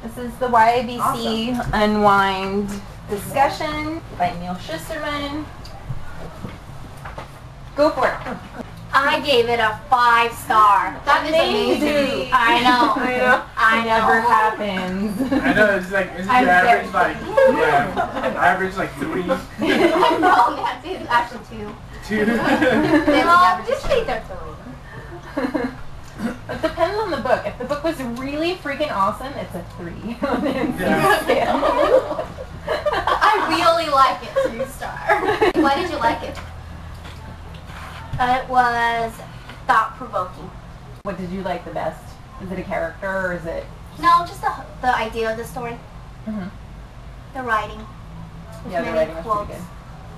This is the YABC Unwind discussion by Neal Shusterman. Go for it. I gave it a 5-star. That is amazing. I know. I never happens. I know, it's like, isn't your average like, average like 3? I'm wrong, Nancy. It's actually 2. 2? No, just say they're 3. It depends on the book. If the book was really freaking awesome, it's a 3 on the scale. I really like it, 2-star. Why did you like it? It was thought-provoking. What did you like the best? Is it a character or is it? No, just the idea of the story. Mm-hmm. The writing. Yeah, the writing was pretty good.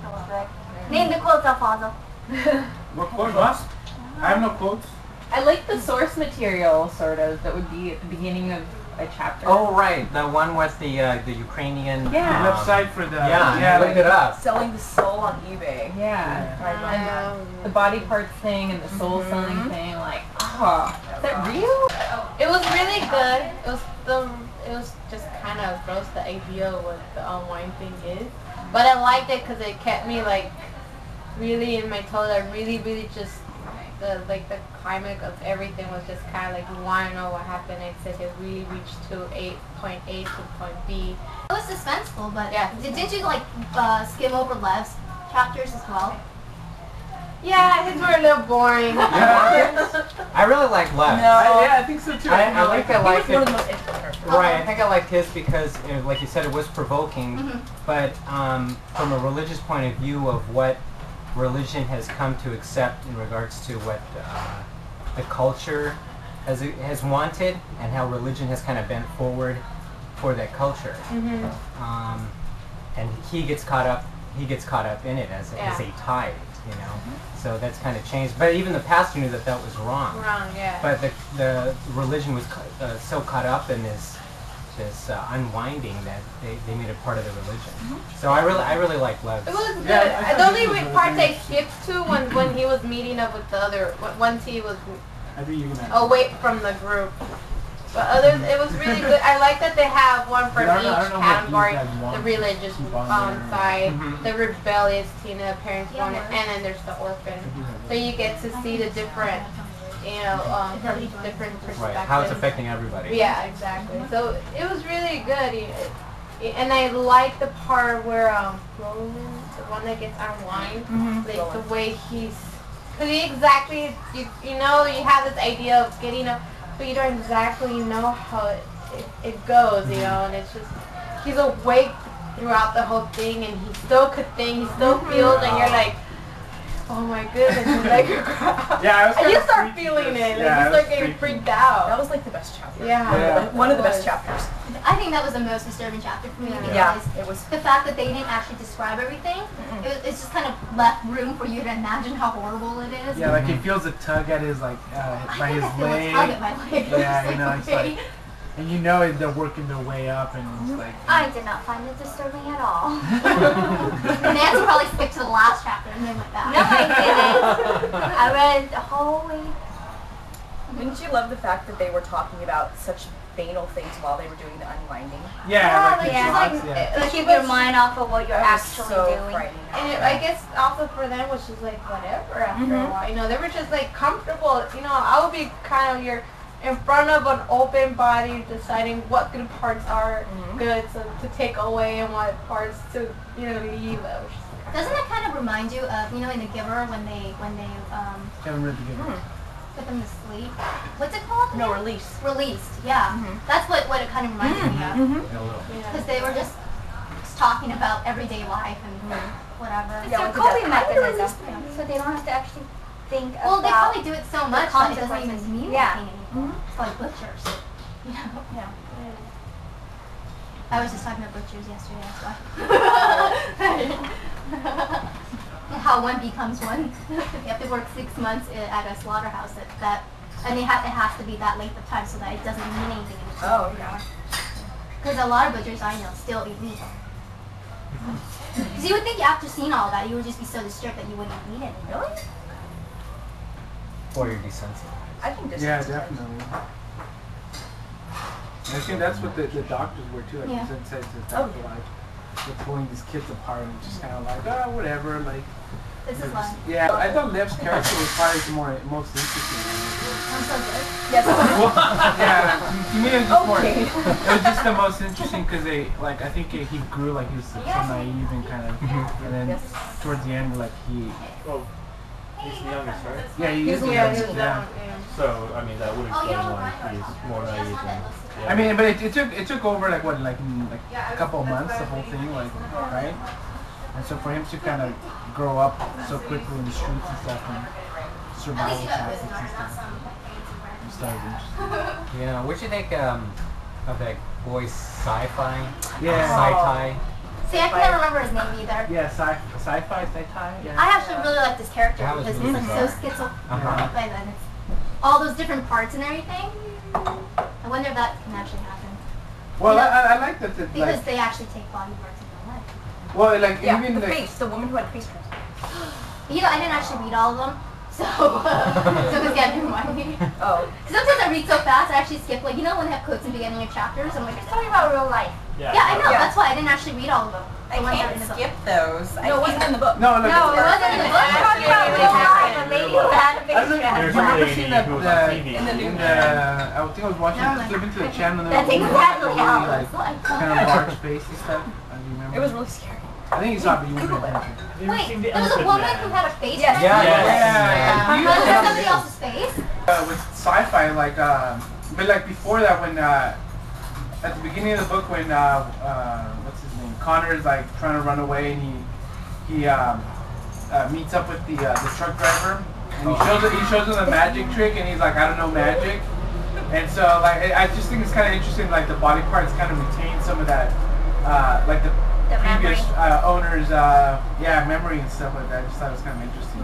I love it. Name the quotes, Alfonso. What quote was? I have no quotes. I like the source material, sort of, that would be at the beginning of a chapter. Oh, right. The one with the Ukrainian... Yeah. Website for the... Yeah, look it up. Selling the soul on eBay. Yeah. And the body parts thing and the soul selling thing, like, oh, is that real? It was really good. It was just kind of gross, the idea of what the Unwind thing is. But I liked it because it kept me like really in my toes. I really just the climax of everything was just kind of like you want to know what happened. It's like it really reached to point A to point B. It was suspenseful, but yeah. Did you like skim over Lev's chapters as well? Yeah, his were a little boring. Yeah. I really like Lev. I think so too. I like it. one of the most interesting characters. Right, I think I like his because, like you said, it was provoking, but from a religious point of view of what religion has come to accept in regards to what the culture has wanted and how religion has kind of bent forward for that culture. And he gets caught up in it as a tide, you know. So that's kind of changed. But even the pastor knew that was wrong. Yeah. But the religion was so caught up in this unwinding that they made it part of the religion. So I really like Lev. It was good. The only parts I skipped to when he was meeting up with the other, once he was away from the group. But it was really good. I like that they have one for each category. The religious side, the rebellious teen, the parents want it, and then there's the orphan. So you get to see the different, from different perspectives. Right, how it's affecting everybody. Yeah, exactly. So it was really good. And I like the part where Roland, the one that gets unwind, like the way he's, because he exactly, you have this idea of getting up, but you don't exactly know how it goes, and it's just, he's awake throughout the whole thing, and he still could think, he still feels, and you're like, oh my goodness, he's like, and you start feeling it, like you start getting freaked out. That was like the best chapter. Yeah. One of the best chapters. I think that was the most disturbing chapter for me because it was the fact that they didn't actually describe everything. It's just kind of left room for you to imagine how horrible it is. Yeah, like he feels a tug at his by his leg. I feel a tug at my leg. Yeah, it's like, and they're working their way up, and it's like. I did not find it disturbing at all. Nancy probably skipped to the last chapter and then went back. No, I didn't. I read the whole way. Didn't you love the fact that they were talking about such banal things while they were doing the unwinding? Keep your mind off of what you're actually doing. And I guess also for them was just like whatever after a while. They were just like comfortable. I would be kind of in front of an open body deciding what good parts are good to take away and what parts to leave. Doesn't that kind of remind you of in The Giver when they Haven't read The Giver. Put them to sleep? What's it called? No, Released. Released, yeah. That's what it kind of reminds me of. Because they were just talking about everyday life and whatever. It's their coping mechanism, so they don't have to actually think about. Well, they probably do it so much that it doesn't even mean anything anymore. It's like butchers. Yeah. I was just talking about butchers yesterday, that's why. How one becomes one. You have to work 6 months at a slaughterhouse and it has to be that length of time so that it doesn't mean anything anymore. Because a lot of butchers I know still eat meat. Because you would think after seeing all that you would just be so disturbed that you wouldn't eat it. Really? Or you're desensitized. I think this definitely. I think that's what the doctors were too. Like Yeah. you said to Dr. Like, they're pulling these kids apart and just kind of like, oh, whatever. Like, This is life. yeah, I thought Lev's character was probably the most interesting. I'm so good. Yes. Yeah, to me it was just more. Okay. It was just the most interesting because I think he grew like he was so naive and kind of, and then Yes. towards the end like he. Well, he's the youngest, right? Yeah, he is the Yeah, youngest. Yeah. So, I mean, that would explain why he's more naive than... I mean, but it took over like what, like in like a couple of months, the whole thing, like, right? And so for him to kind of grow up so quickly in the streets and stuff and survival tactics and stuff, it started interesting. Yeah, what do you think of that boy's sci-fi? Yeah. Sci-fi. See, I can never remember his name either. Yeah, sci-fi, sci-fi. Yeah. I actually really like this character That was because really he's like so bizarre. schizophrenic and then it's all those different parts and everything. I wonder if that can actually happen. Well, Yeah. I like that. Because Like, they actually take body parts in real life. well, like Yeah, even the like. face, the woman who had face transplant. You know, I didn't actually read all of them. So it's getting remind me. Oh. Sometimes I read so fast, I actually skip, like, you know when they have quotes in the beginning of chapters? I'm like, it's talking about real life. Yeah. Yeah, I know, Yeah. that's why I didn't actually read all of them. I The ones that are in can't the book. skip those. No, it wasn't in the book. No, look. No, it wasn't in the book. It's talking about real life. A lady who had a big I don't know, There's have you a ever lady seen that who was on TV. in the new I think I was watching, Never mind. flipping to the channel and That's there was exactly a how really, it like, was. kind of large face and stuff. I remember. It was really scary. I think you saw it, but you weren't paying attention. Have you Wait, seen the there was a Elephant woman Man? who had a face Yes. transplant? Yeah. Was there somebody else's face? With sci-fi, like, but like before that, when at the beginning of the book, when what's his name, Connor is like trying to run away, and he meets up with the truck driver, and he shows him the magic trick, and he's like, I don't know magic, and so like I just think it's kind of interesting, like the body parts kind of retain some of that, like the previous memory. owners, memory and stuff like that. I just thought it was kind of interesting.